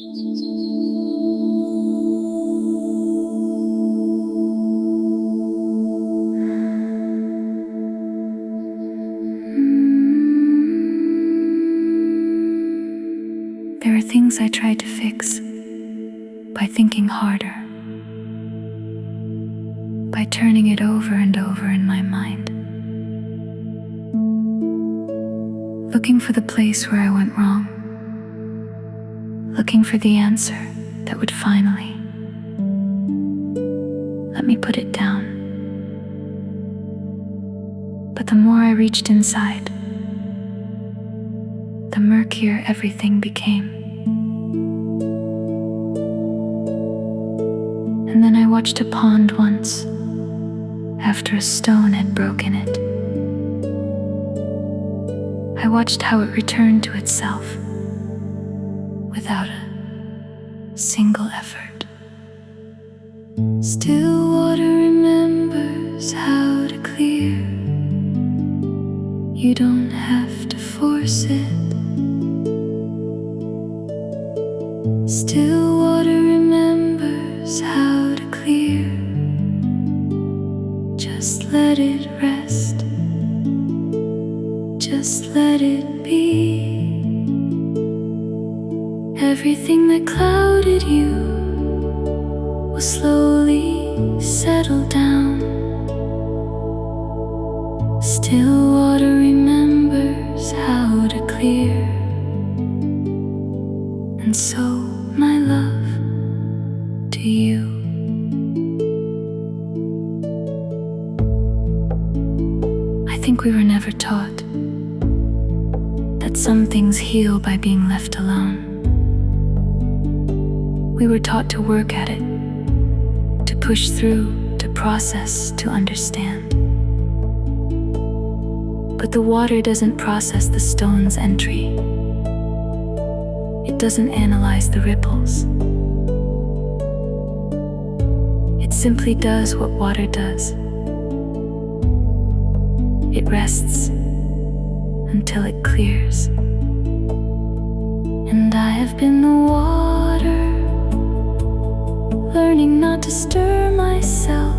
There are things I try to fix by thinking harder, by turning it over and over in my mind, looking for the place where I went wrong, looking for the answer that would finally let me put it down. But the more I reached inside, the murkier everything became. And then I watched a pond once, after a stone had broken it. I watched how it returned to itself, without a single effort. Still water remembers how to clear. You don't have to force it. Still water remembers how to clear. Just let it rest. Just let it be. Everything that clouded you will slowly settle down. Still water remembers how to clear. And so, my love, to you. I think we were never taught that some things heal by being left alone. We were taught to work at it, to push through, to process, to understand. But the water doesn't process the stone's entry. It doesn't analyze the ripples. It simply does what water does. It rests until it clears. And I have been the water, learning not to stir myself,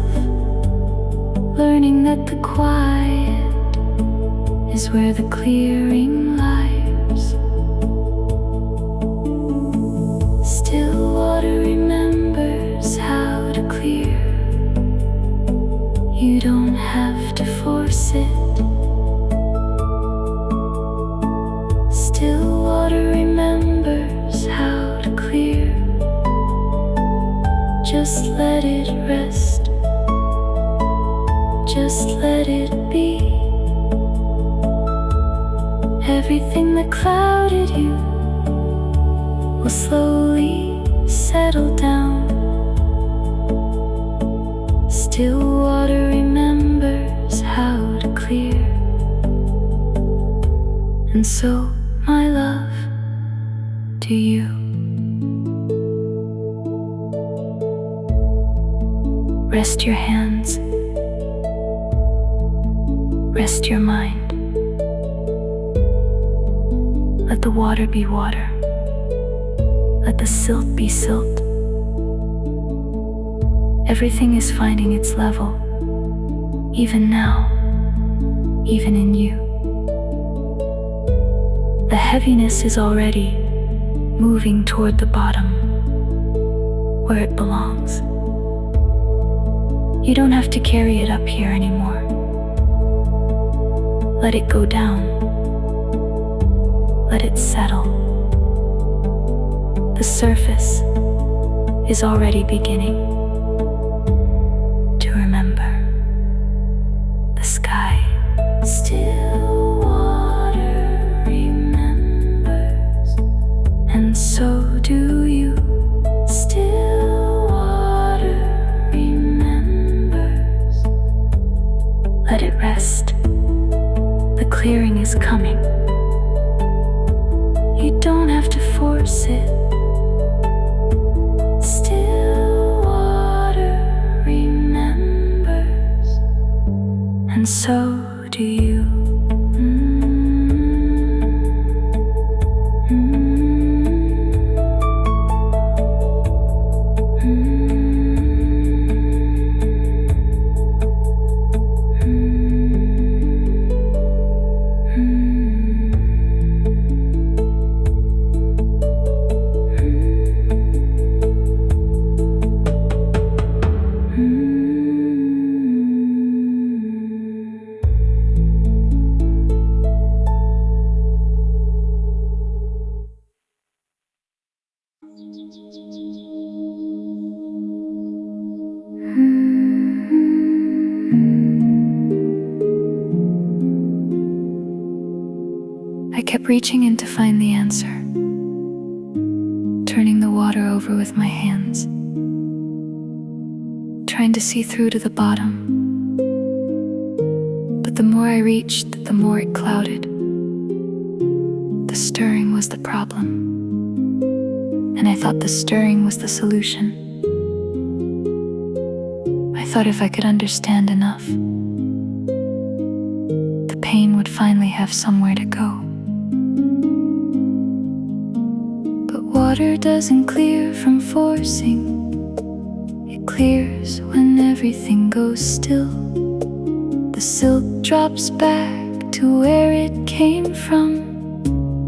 learning that the quiet is where the clearing lies. Still water remembers how to clear. You don't have to force it. Still water remembers how to clear. Just let it rest. Just let it be. Everything that clouded you will slowly settle down. Still water remembers how to clear. And so, my love, to you. Rest your hands. Rest your mind. Let the water be water. Let the silt be silt. Everything is finding its level, even now, even in you. The heaviness is already moving toward the bottom, where it belongs. You don't have to carry it up here anymore. Let it go down. Let it settle. The surface is already beginning to remember. The sky. Still water remembers, and so do you. Still water remembers. Let it rest. The clearing is coming. You don't have to force it. Still water remembers, and so do you. I kept reaching in to find the answer, turning the water over with my hands, trying to see through to the bottom. But the more I reached, the more it clouded. The stirring was the problem, and I thought the stirring was the solution. I thought if I could understand enough, the pain would finally have somewhere to go. But water doesn't clear from forcing. It clears when everything goes still. The silt drops back to where it came from,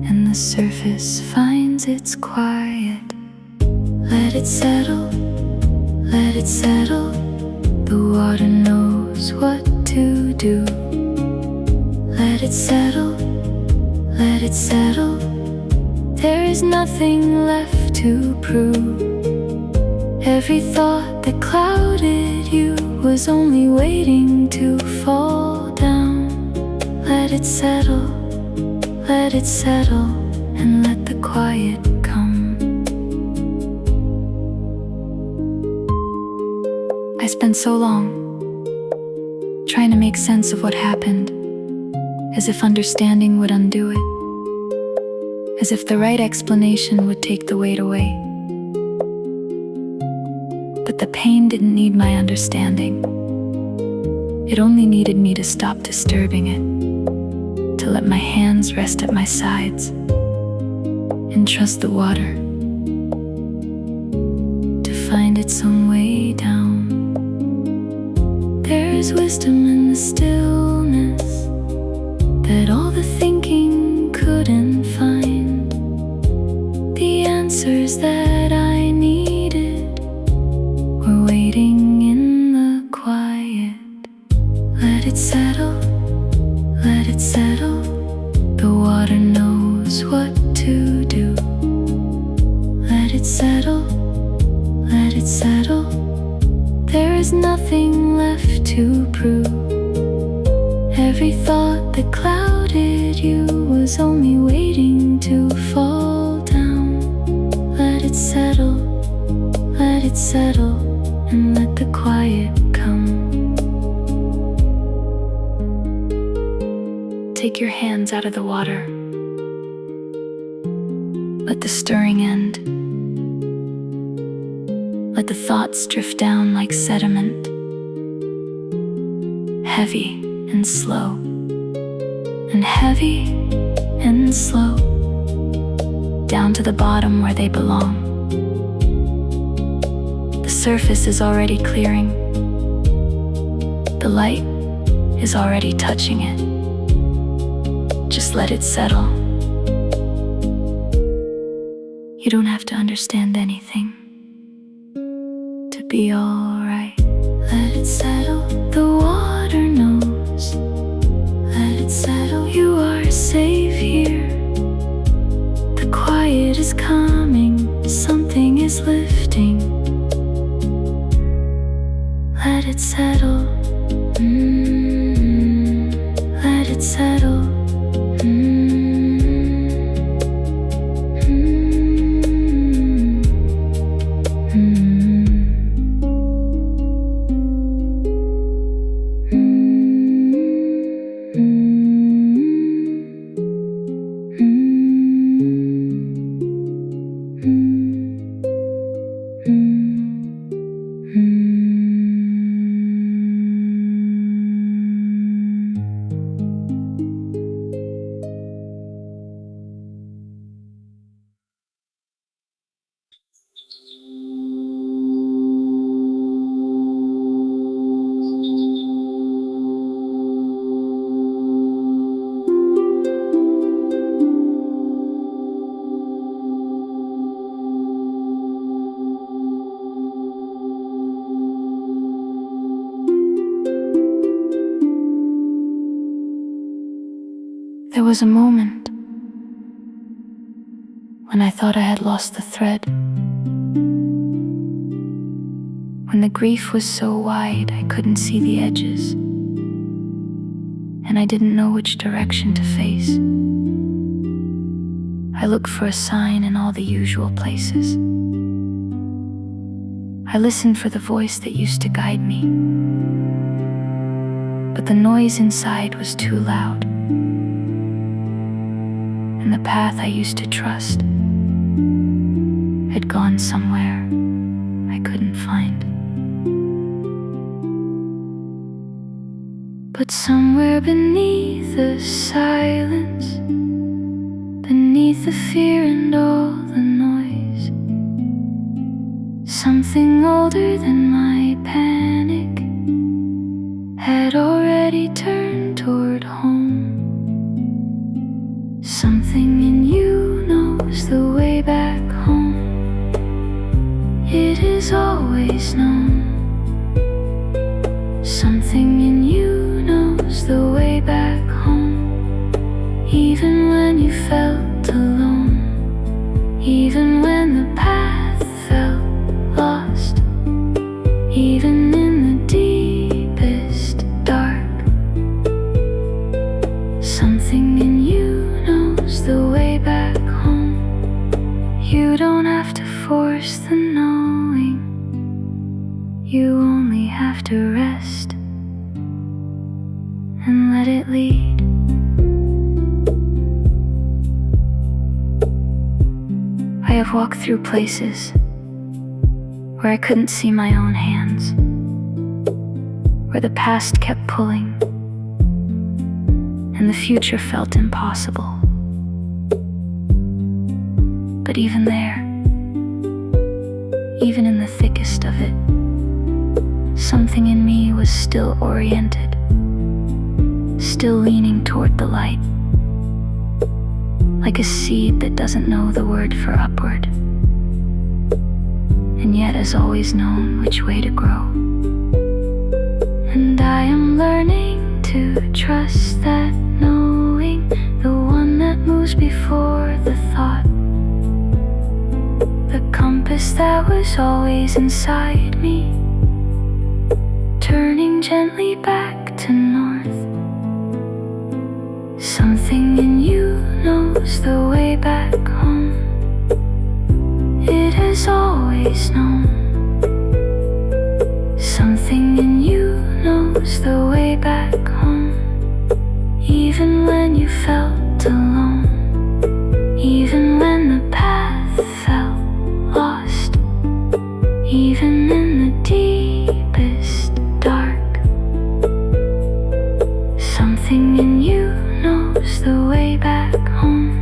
and the surface finds its quiet. Let it settle, let it settle. The water knows what to do. Let it settle, let it settle. There is nothing left to prove. Every thought that clouded you was only waiting to fall down. Let it settle, and let the quiet come. I spent so long trying to make sense of what happened, as if understanding would undo it, as if the right explanation would take the weight away. But the pain didn't need my understanding. It only needed me to stop disturbing it, to let my hands rest at my sides, and trust the water to find its own way down. There is wisdom in the stillness that all the thinking couldn't find. The answers that I needed were waiting in the quiet. Let it settle, let it settle. The water knows what to do. Let it settle, let it settle. There is nothing left to prove. Every thought that clouded you was only waiting to fall down. Let it settle, and let the quiet come. Take your hands out of the water. Let the stirring end. Let the thoughts drift down like sediment, heavy and slow, and heavy and slow, down to the bottom where they belong. The surface is already clearing. The light is already touching it. Just let it settle. You don't have to understand anything to be alright. Let it settle. The water knows. Let it settle. You are safe here. The quiet is coming. Something is lifting. Let it settle. Let it settle. There was a moment when when I thought I had lost the thread, when the grief was so wide I couldn't see the edges, and I didn't know which direction to face. I looked for a sign in all the usual places. I listened for the voice that used to guide me, but the noise inside was too loud, and the path I used to trust had gone somewhere I couldn't find. But somewhere beneath the silence, beneath the fear and all the noise, something older than my panic had already turned toward home. Something in you knows the way back home. It is always known. Something in you knows the way back home. Even when you felt alone, even when the path felt lost, even in the deepest dark, something in you knows the way back home. You don't have to force the knowing, you only have to rest and let it lead. I have walked through places where I couldn't see my own hands, where the past kept pulling and the future felt impossible. But even there, even in the thickest of it, something in me was still oriented, still leaning toward the light, like a seed that doesn't know the word for upward, and yet has always known which way to grow. And I am learning to trust that knowing, the one that moves before the thought, the compass that was always inside me, turning gently back to north. Something in you knows the way back home. It has always known. Something in you knows the way back home. Even when you felt alone, even when the path felt lost, even in the deepest dark, something in you knows the way back home.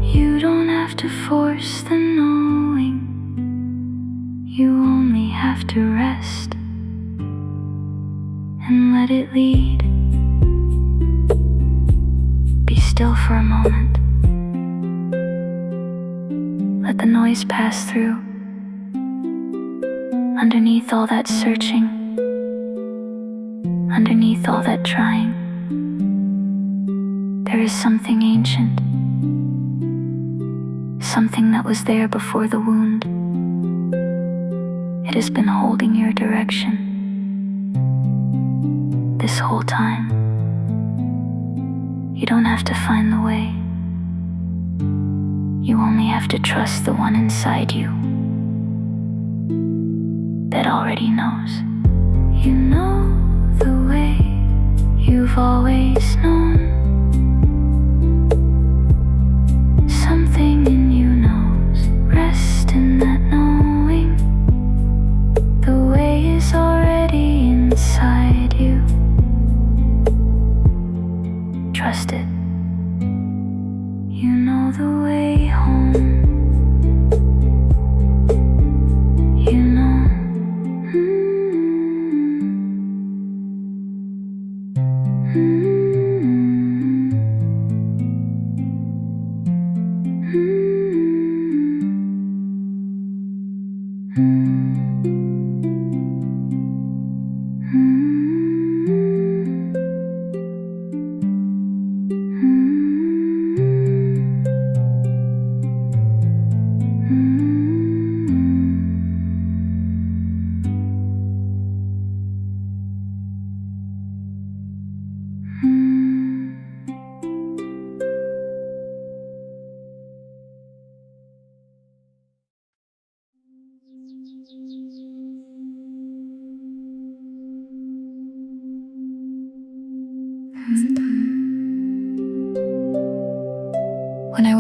You don't have to force the knowing, you only have to rest and let it lead. Be still for a moment. Let the noise pass through. Underneath all that searching, underneath all that trying, there is something ancient, something that was there before the wound. It has been holding your direction this whole time. You don't have to find the way. You only have to trust the one inside you that already knows. You know the way you've always known. Something in you knows. Rest in that knowing. The way is already inside you. Trust it. You know the way home. You know.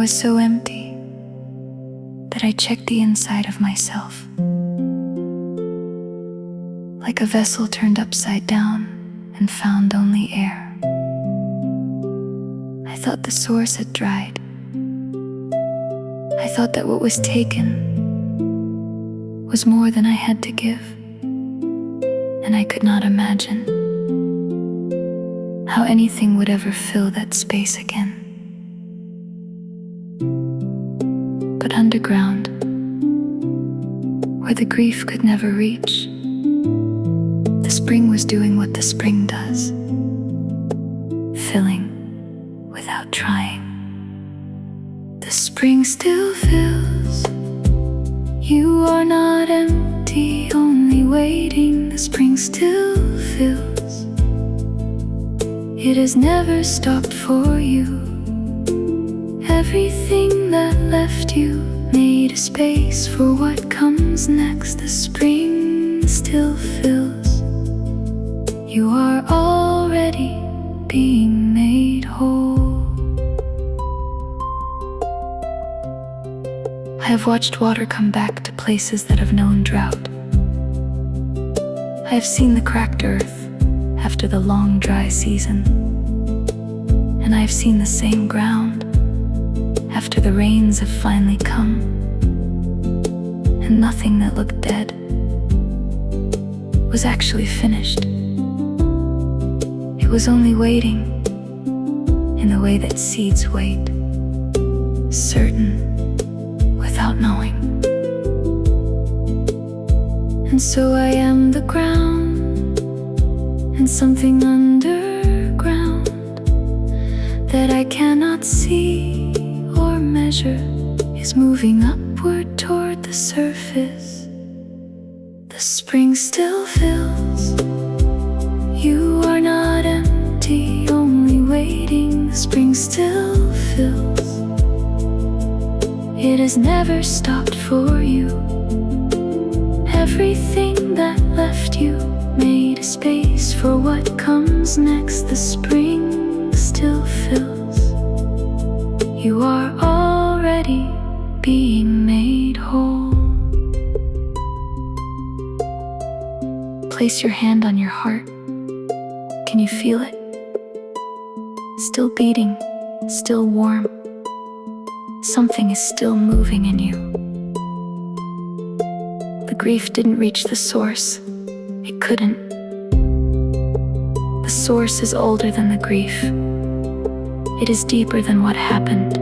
was so empty that I checked the inside of myself. Like a vessel turned upside down and found only air. I thought the source had dried. I thought that what was taken was more than I had to give, and I could not imagine how anything would ever fill that space again. But underground, where the grief could never reach, the spring was doing what the spring does, filling without trying. The spring still fills. You are not empty, only waiting. The spring still fills. It has never stopped for you. Everything that left you made a space for what comes next. The spring still fills. You are already being made whole. I have watched water come back to places that have known drought. I have seen the cracked earth after the long dry season. And I have seen the same ground after the rains have finally come. And nothing that looked dead was actually finished. It was only waiting in the way that seeds wait, certain without knowing. And so I am the ground, and something underground that I cannot see or measure is moving upward toward the surface. The spring still fills. You are not empty, only waiting. The spring still fills. It has never stopped for you. Everything that left you made a space for what comes next. The spring still fills. You are already being made whole. Place your hand on your heart. Can you feel it? Still beating, still warm. Something is still moving in you. The grief didn't reach the source. It couldn't. The source is older than the grief. It is deeper than what happened.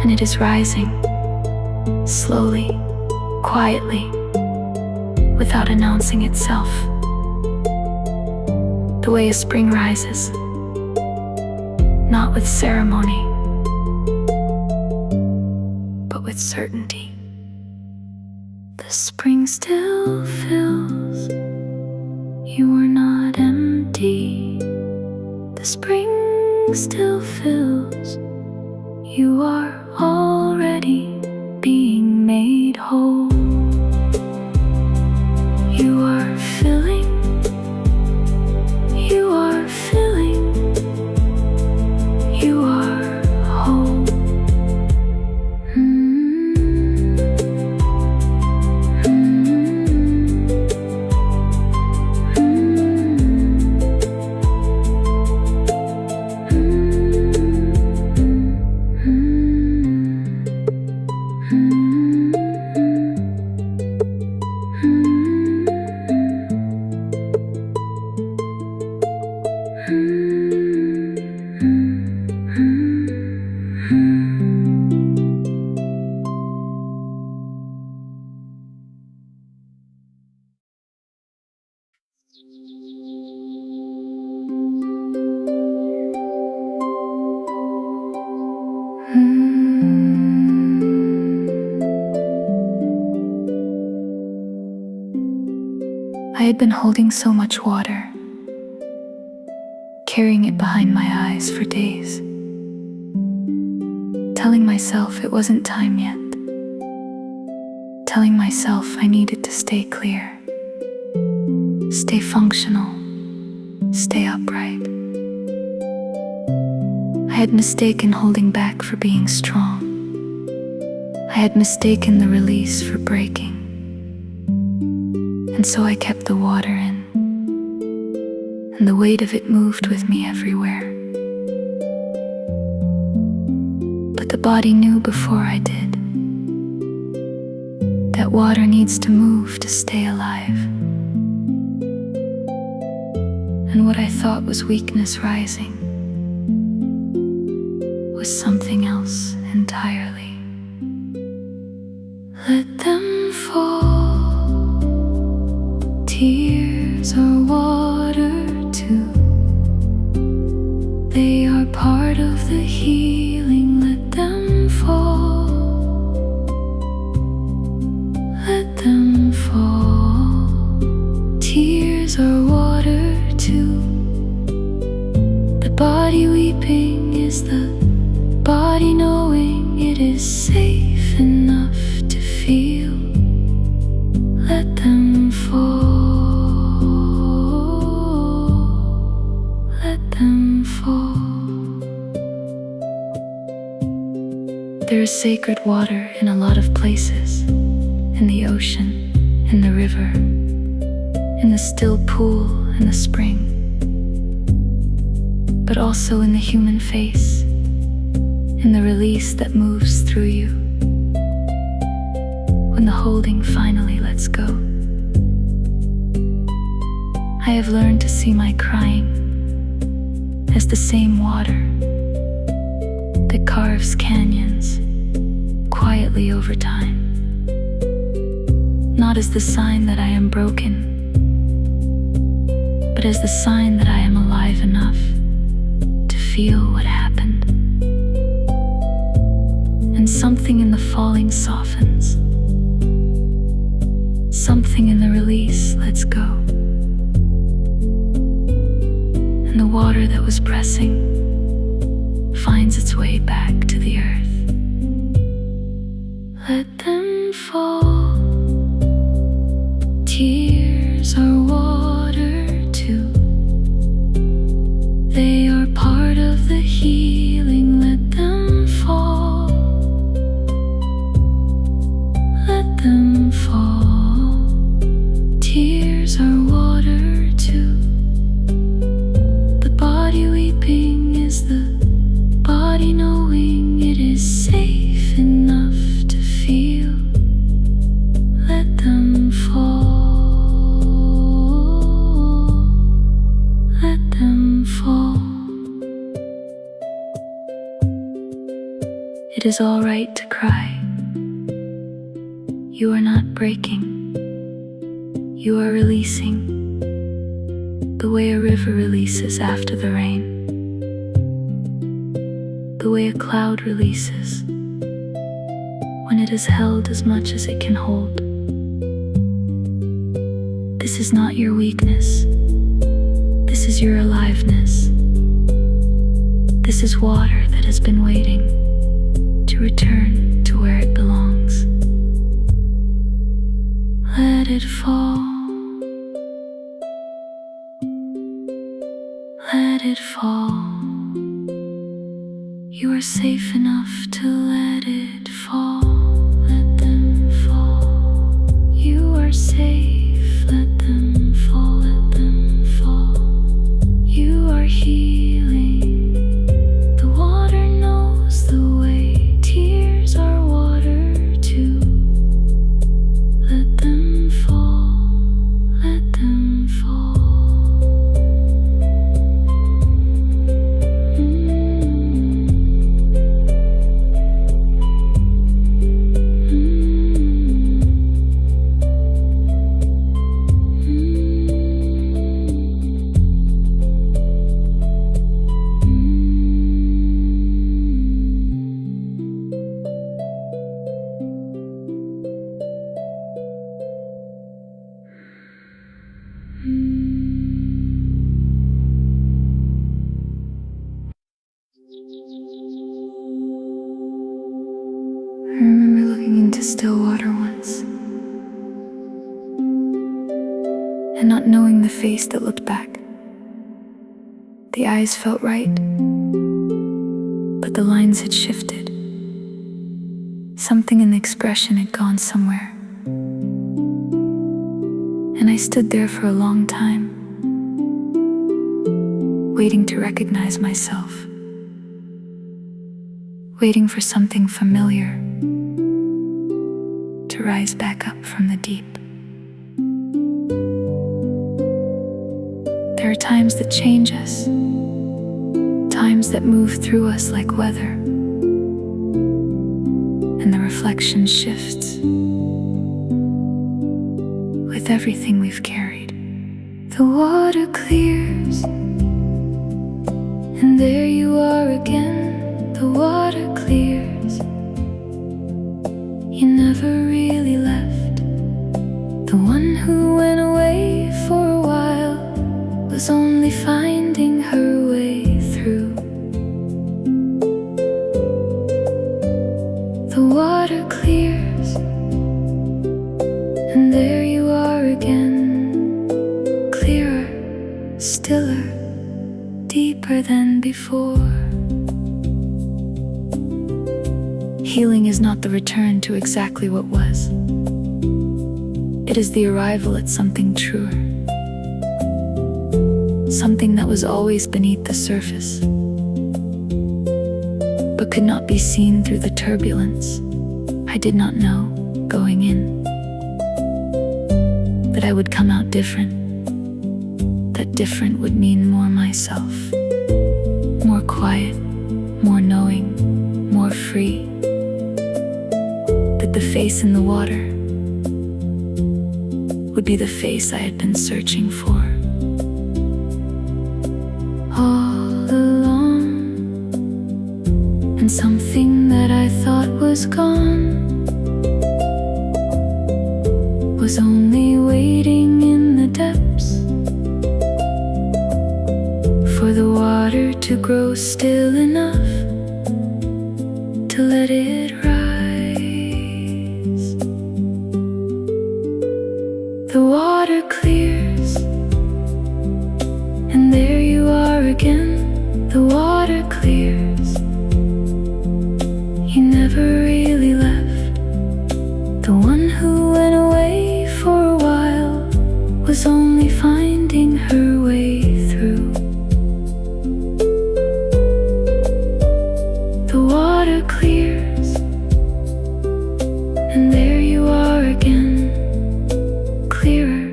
And it is rising, slowly, quietly, without announcing itself. The way a spring rises, not with ceremony, but with certainty. The spring still fills. You are not empty. The spring still fills. You are already being made whole. You are filling. You are filling. You are whole. I had been holding so much water, carrying it behind my eyes for days, telling myself it wasn't time yet, telling myself I needed to stay clear, stay functional, stay upright. I had mistaken holding back for being strong. I had mistaken the release for breaking. And so I kept the water in, and the weight of it moved with me everywhere. But the body knew before I did that water needs to move to stay alive. And what I thought was weakness rising was something else entirely. Let them fall. Tears are water too. They are part of the healing. Let them fall. Let them fall. Tears are water too. The body weeping is the body knowing it is safe enough to feel. Let them fall. Let them fall. There is sacred water in a lot of places. In the ocean, in the river, in the still pool, in the spring, but also in the human face, in the release that moves through you, when the holding finally lets go. I have learned to see my crying as the same water that carves canyons quietly over time. Not as the sign that I am broken, but as the sign that I am alive enough to feel what happened. And something in the falling softens. Something in the release lets go. And the water that was pressing finds its way back to the earth. Let them fall. Tears are water too. They are part of the healing. Let them fall. Let them fall. Tears are water too. The body weeping is the body knowing it is safe enough to feel. Let them fall. It is all right to cry. You are not breaking. You are releasing, the way a river releases after the rain, the way a cloud releases when it has held as much as it can hold. This is not your weakness. This is your aliveness. This is water that has been waiting to return to where it belongs. Let it fall. Let it fall. You are safe enough to let it fall. Let them fall. You are safe. Let them fall. Let them fall. You are healing. The water knows the way. Tears are water too. Let them fall. Let them fall. I remember looking into still water once and not knowing the face that looked back. The eyes felt right, but the lines had shifted. Something in the expression had gone somewhere. And I stood there for a long time, waiting to recognize myself, waiting for something familiar to rise back up from the deep. There are times that change us, times that move through us like weather, and the reflection shifts with everything we've carried. The water clears, and there you are again. The water clears. You never really left. The one who went away for a while was only finding her way through. The water clears, and there you are again. Clearer, stiller, deeper than before. Healing is not the return to exactly what was. It is the arrival at something truer, something that was always beneath the surface, but could not be seen through the turbulence. I did not know, going in, that I would come out different, that different would mean more myself, more quiet, more knowing, more free. That the face in the water would be the face I had been searching for all along, and something that I thought was gone was only waiting in the depths for the water to grow still enough to let it rise. The water clears, and there you are again. The water clears. You never really left. The one who went away for a while was only finding her way through. The water clears, and there you are again. Clearer,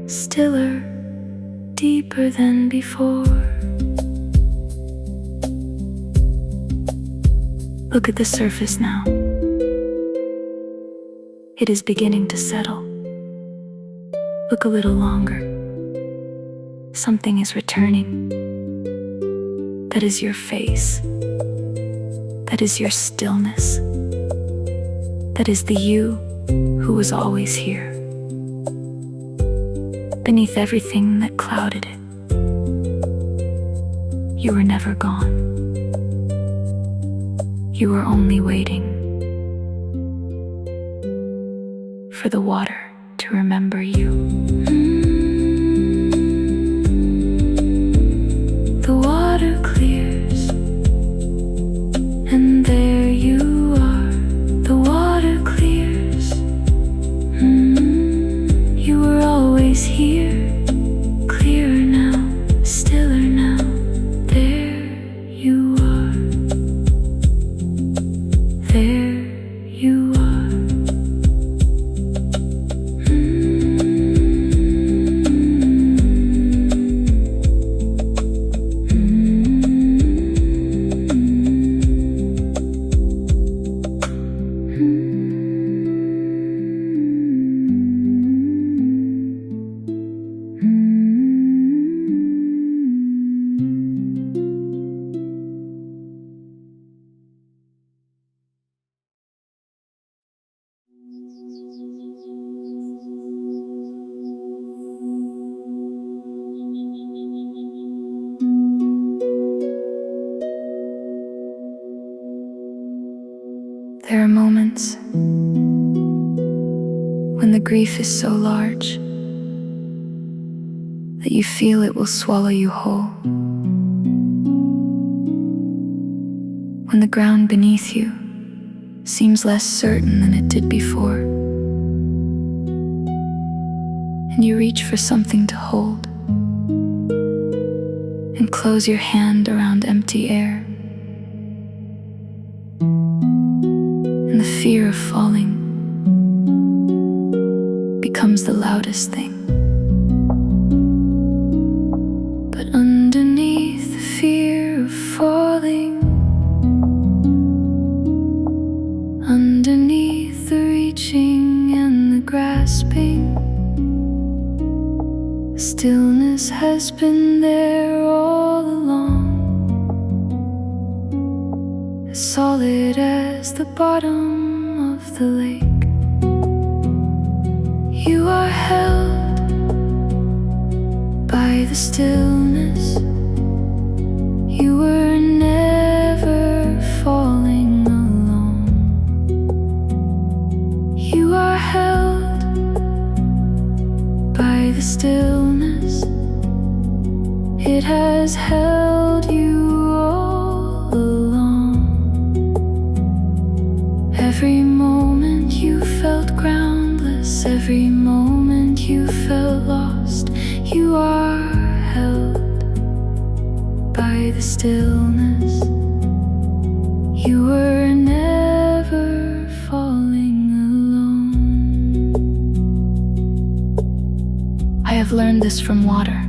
stiller, deeper than before. Look at the surface now. It is beginning to settle. Look a little longer. Something is returning. That is your face. That is your stillness. That is the you who was always here, beneath everything that clouded it. You were never gone. You were only waiting for the water to remember you. The water clears, and there you are. The water clears. You were always here, clearer now, stiller now. There you are. There you are. There are moments when the grief is so large that you feel it will swallow you whole. When and the ground beneath you seems less certain than it did before. And you reach for something to hold and close your hand around empty air. And the fear of falling becomes the loudest thing. But underneath the fear of falling, underneath the reaching and the grasping, stillness has been there all along, as solid as the bottom of the lake. You are held by the stillness. You were never falling alone. You are held by the stillness. It has held you all along. Every moment you felt groundless, every moment you felt lost, you are held by the stillness. You were never falling alone. I have learned this from water,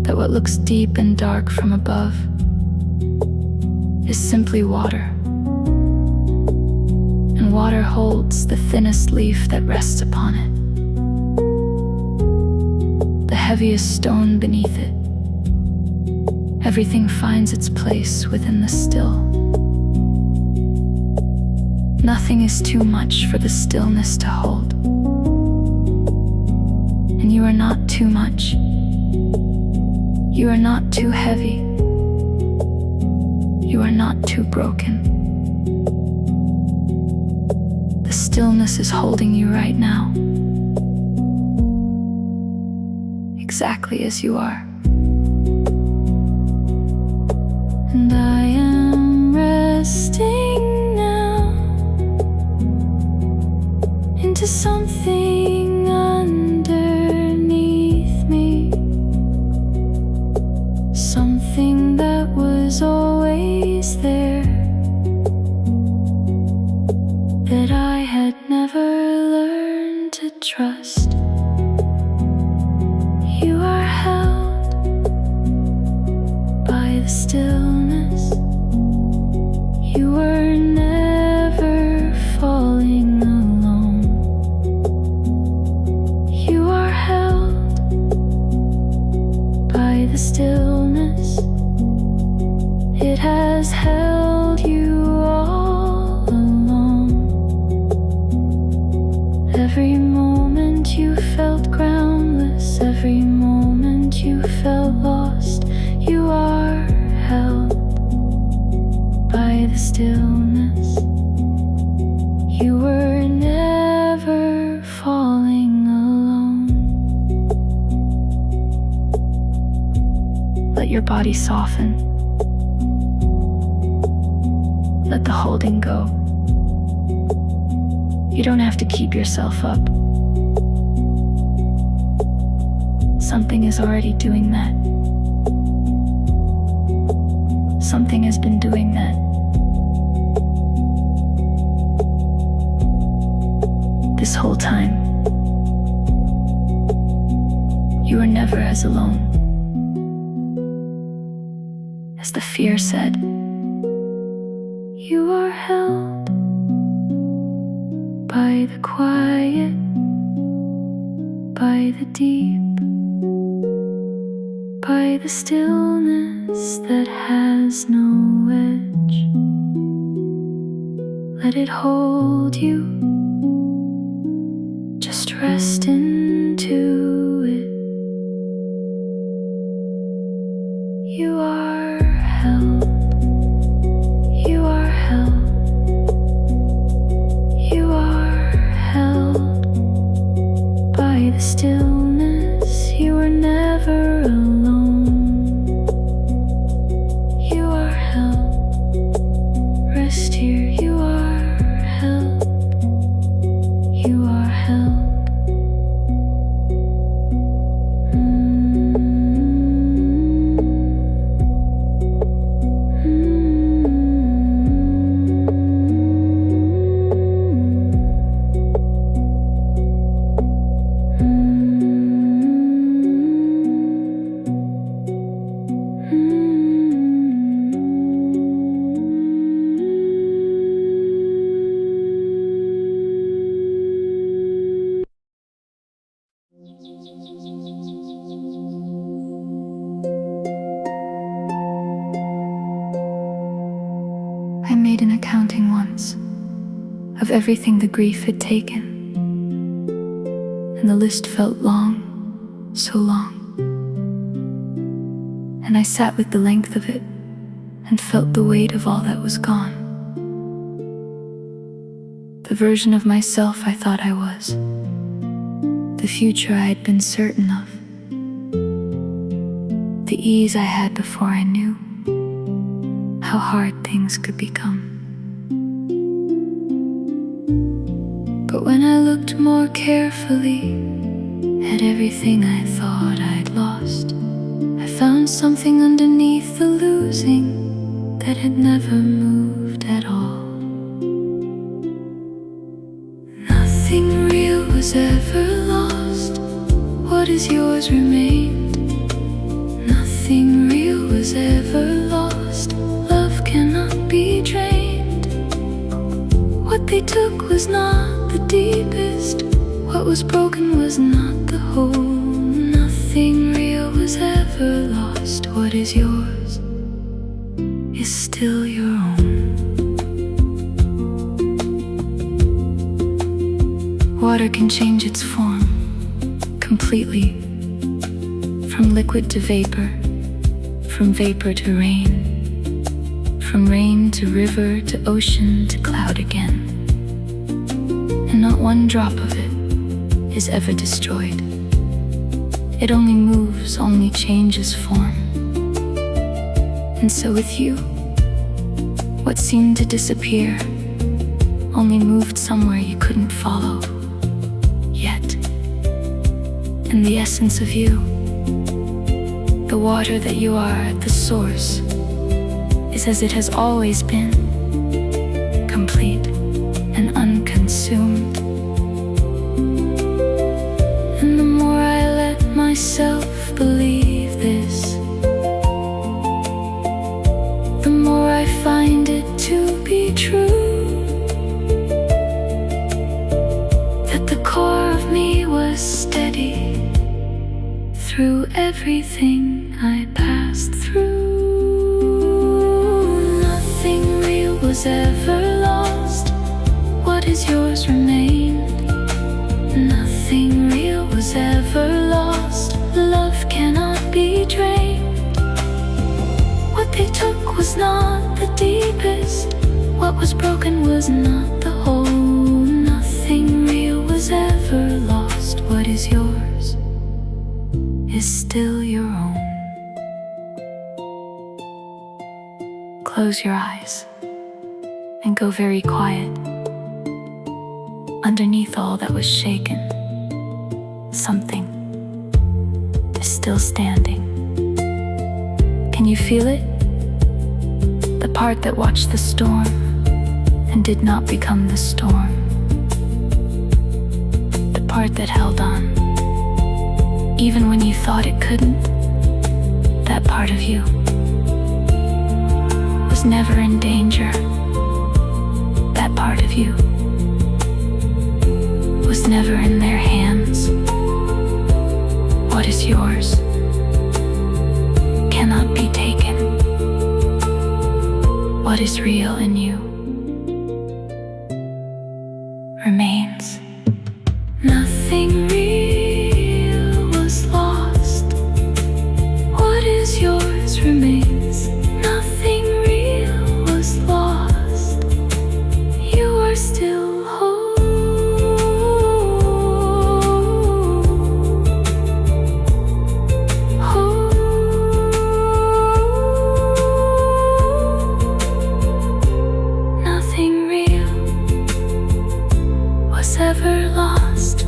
that what looks deep and dark from above is simply water. And water holds the thinnest leaf that rests upon it, the heaviest stone beneath it. Everything finds its place within the still. Nothing is too much for the stillness to hold. And you are not too much. You are not too heavy. You are not too broken. The stillness is holding you right now, exactly as you are. And I am resting now into something underneath me, something that was always there, that I had never learned to trust. You are held by the stillness. You were never falling alone. You are held by the stillness. It has held you all along. Every moment you felt groundless, every moment you felt lost, you are held by the stillness. You were never falling alone. Let your body soften. Let the holding go. You don't have to keep yourself up. Something is already doing that. Something has been doing that. This whole time, you were never as alone. As the fear said, you are held by the quiet, by the deep, by the stillness that has no edge. Let it hold you. Just rest into it. You are held. You are held. You are held by the stillness. You are never alone. You are held. you are held. I made an accounting once of everything the grief had taken, and the list felt long, so long. And I sat with the length of it and felt the weight of all that was gone. The version of myself I thought I was, the future I had been certain of, the ease I had before I knew how hard things could become. But when I looked more carefully at everything I thought I'd lost, I found something underneath the losing that had never moved at all. Nothing real was ever lost. What is yours remained. Nothing real was ever lost. Love cannot be drained. What they took was not the deepest. What was broken was not the whole. Nothing real was ever lost. What is yours is still your own. Water can change its form completely, from liquid to vapor, from vapor to rain, from rain to river to ocean to cloud again. And not one drop of it is ever destroyed. It only moves, only changes form. And so with you, what seemed to disappear only moved somewhere you couldn't follow yet. And the essence of you, the water that you are at the source, is as it has always been, complete and unconsumed. And the more I let myself believe this, the more I find it to be true, that the core of me was steady through everything I passed through. Nothing real was ever lost. What is yours remained. Nothing real was ever lost. Love cannot be drained. What they took was not the deepest. What was broken was not the whole. Nothing real was ever lost. What is yours is still your own. Close your eyes and go very quiet. Underneath all that was shaken, something is still standing. Can you feel it? The part that watched the storm and did not become the storm. The part that held on, even when you thought it couldn't. That part of you was never in danger. That part of you was never in their hands. What is yours cannot be taken. What is real in you remains. Nothing real was lost. What is yours remains. Nothing real was lost. You are still whole. Nothing real was ever lost.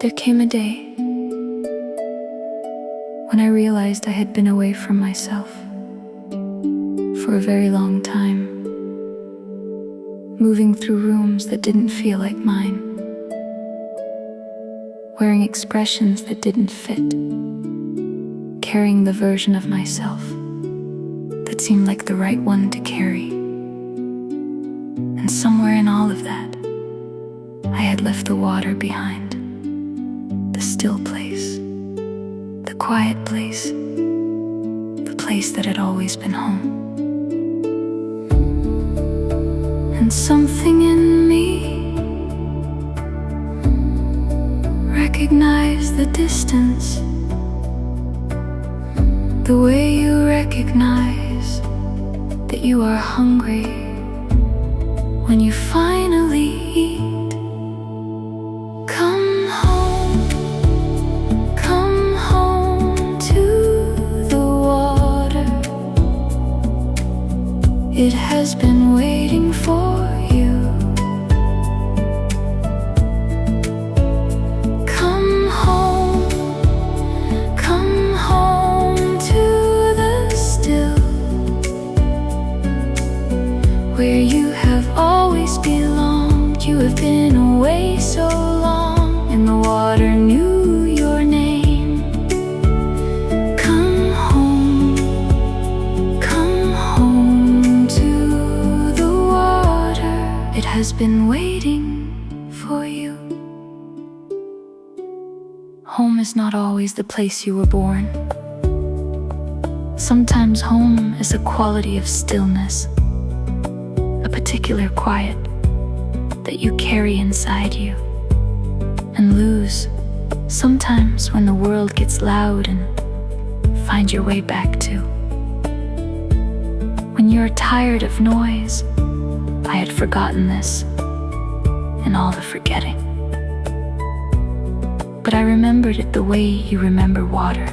There came a day when I realized I had been away from myself for a very long time, moving through rooms that didn't feel like mine, wearing expressions that didn't fit, carrying the version of myself that seemed like the right one to carry. And somewhere in all of that, I had left the water behind. The still place, the quiet place, the place that had always been home. And something in me recognized the distance, the way you recognize that you are hungry when you finally eat. It has been waiting for you. Come home to the still, where you have always belonged. You have been away so long, and the water knew your name. Has been waiting for you. Home is not always the place you were born. Sometimes home is a quality of stillness, a particular quiet that you carry inside you and lose sometimes when the world gets loud, and find your way back to. When you're tired of noise, I had forgotten this, and all the forgetting. But I remembered it the way you remember water.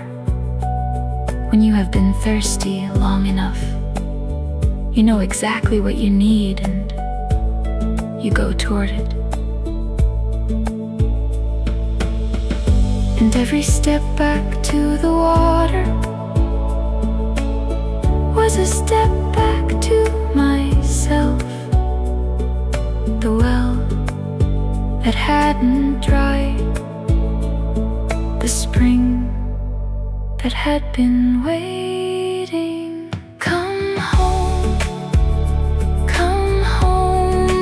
When you have been thirsty long enough, you know exactly what you need, and you go toward it. And every step back to the water was a step back to myself. The well that hadn't dried, the spring that had been waiting. Come home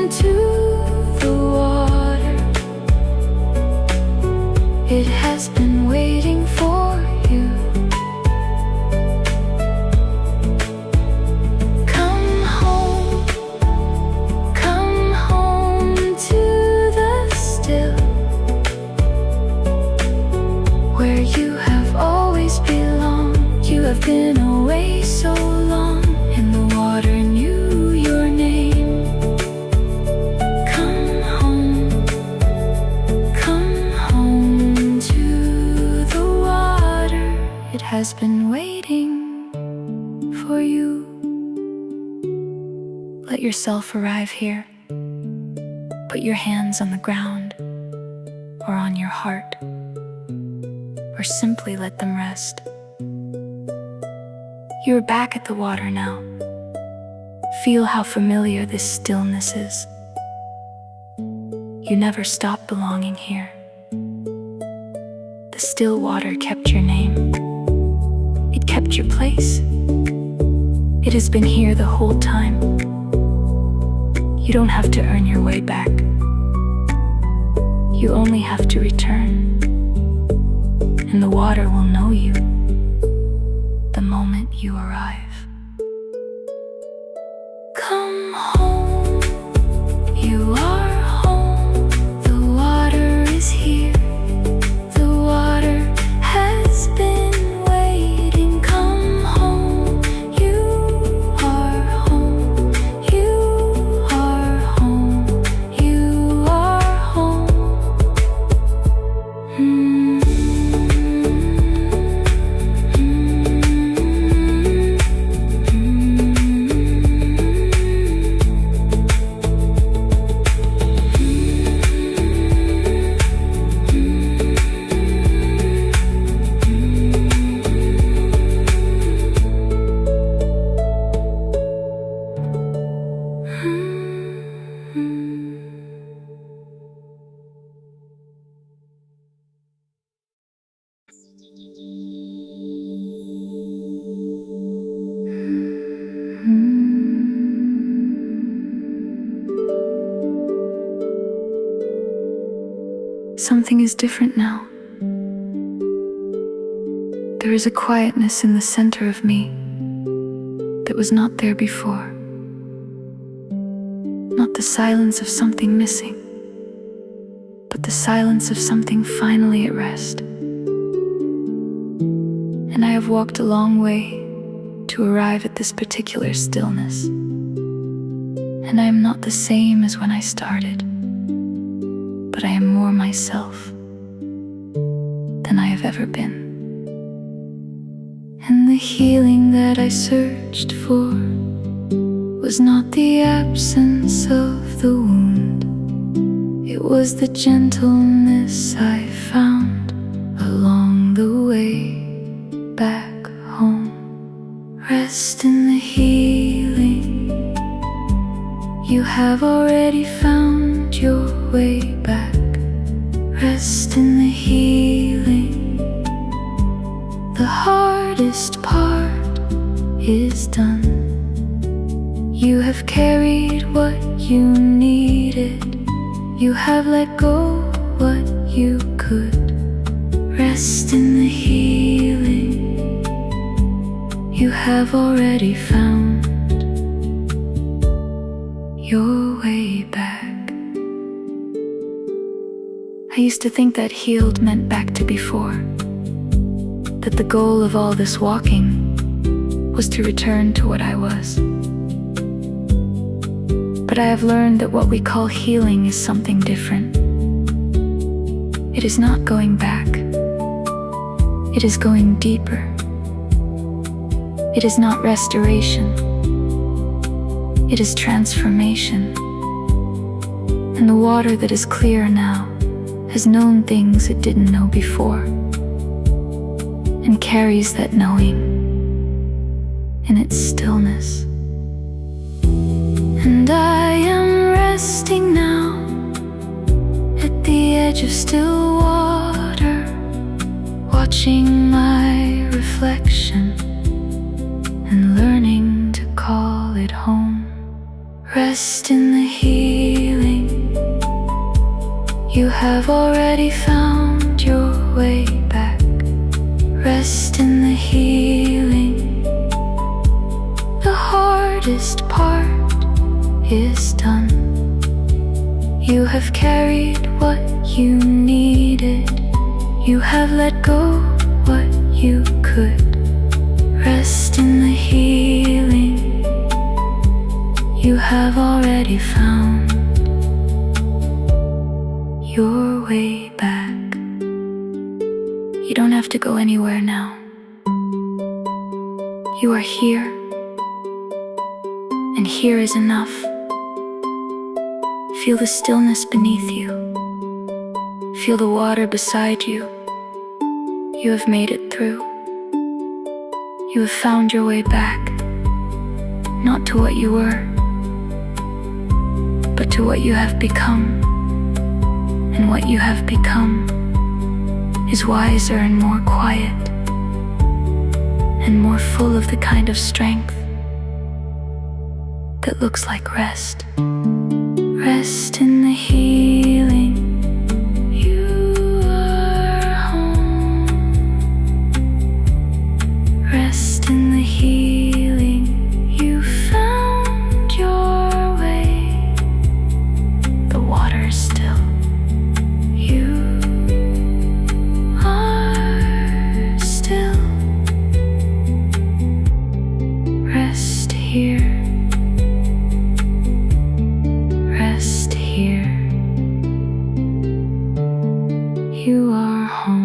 to the water. It has been waiting for you. Where you have always belonged. You have been away so long, and the water knew your name. Come home to the water. It has been waiting for you. Let yourself arrive here. Put your hands on the ground or on your heart, or simply let them rest. You are back at the water now. Feel how familiar this stillness is. You never stopped belonging here. The still water kept your name. It kept your place. It has been here the whole time. You don't have to earn your way back. You only have to return, and the water will know you. you arrive. Come home, you are home. The water is here. The water has been waiting. Come home, you are home. You are home. You are home. Something is different now. There is a quietness in the center of me that was not there before. Not the silence of something missing, but the silence of something finally at rest. And I have walked a long way to arrive at this particular stillness. And I am not the same as when I started, but I am more myself than I have ever been. And the healing that I searched for was not the absence of the wound. It was the gentleness I found along the way back home. Rest in the healing. You have already found your way back. Rest in the healing. The hardest part is done. You have carried what you needed. You have let go what you could. Rest in the healing. You have already found your way back. I used to think that healed meant back to before, that the goal of all this walking was to return to what I was. But I have learned that what we call healing is something different. It is not going back. It is going deeper. It is not restoration. It is transformation. And the water that is clear now has known things it didn't know before, and carries that knowing in its stillness. And I am resting now at the edge of still water, watching my reflection and learning to call it home. Rest in the healing. You have already found your way back. Rest in the healing. The hardest part is done. You have carried what you needed. You have let go what you could. Rest in the healing. You have already found your way back. You don't have to go anywhere now. You are here, and here is enough. Feel the stillness beneath you. Feel the water beside you. You have made it through. You have found your way back, not to what you were, but to what you have become. And what you have become is wiser and more quiet, and more full of the kind of strength that looks like rest. Rest in the healing. You are home. Rest in the healing. you are home.